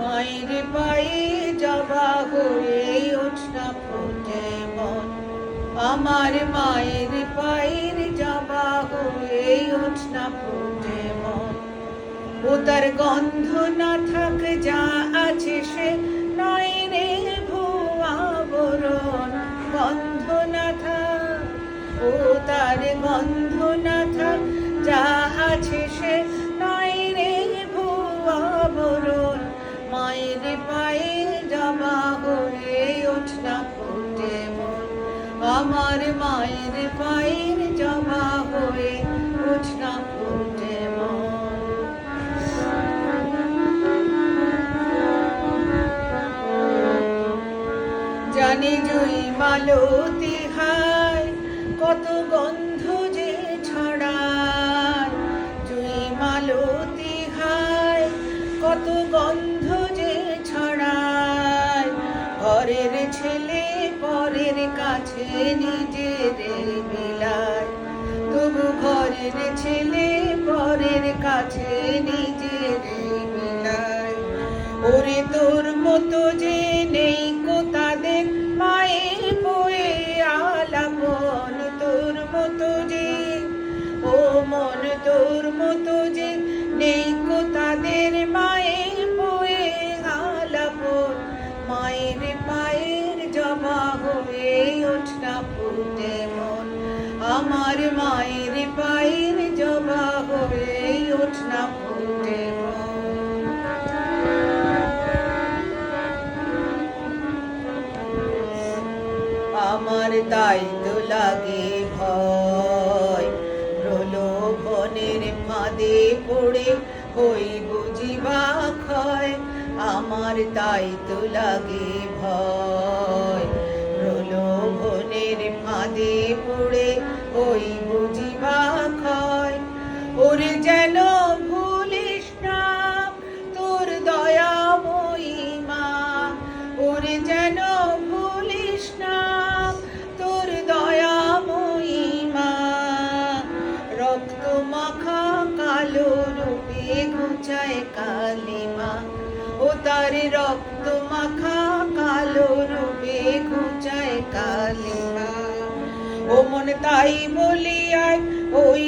মায়ের পায়ে জবা হয়ে ওঠনা ফুটে মন, আমার মায়ের পায়ের জবা হয়ে ওঠনা ফুটে মন। ও তার গন্ধ না থাক যা আছে সে নয় রে ভুয়া বরণ, গন্ধ না থাক, ও তার গন্ধ না থাক যা আছে সে নয় রে ভুয়া বরণ। মায়ের পায়ে জবা হয়ে ওঠনা ফুটে মন, আমার মায়ের পায়ের জবা হয়ে ওঠনা ফুটে মন। জানি জুই মালতী হায় কত গন্ধ যে ছড়ায়, জুই মালতী হায় কত গন্ধ যে ছড়ায়। ঘরের ছেলে পরের কাছে নিজের বিলায়, তবু ঘরের ছেলে পরের কাছে নিজের বিলায়। ওরে তোর মতো যে নেই কো তাদের মায়ে বয়ে আলাপন, তোর মতো যে, ও মন তোর মতো যে নেই কো তাদের মায়ে বয়ে আলাপন। মায়ের পায়ের জবা হয়ে ওঠনা ফুটে মন, আমার মায়ের পায়ের জবা হয়ে ওঠনা ফুটে মন। আমার তাই তো লাগে ভয়, প্রলোভনের ফাঁদে পড়ে হই বুঝিবা ক্ষয়। আমার তাই তো লাগে ভয়, প্রলোভনের ফাঁদে পড়ে হই বুঝিবা ক্ষয়। ওরে যেন ভুলিস না তোর দয়াময়ী মা, ওরে যেন ভুলিস না তোর দয়াময়ী মা। রক্ত মাখা কালো রূপে ঘুচায় কালিমা, ও তার রক্ত মাখা কালো রূপে ঘুচায় কালিমা। ও মন তাই বলিয়ায় ওই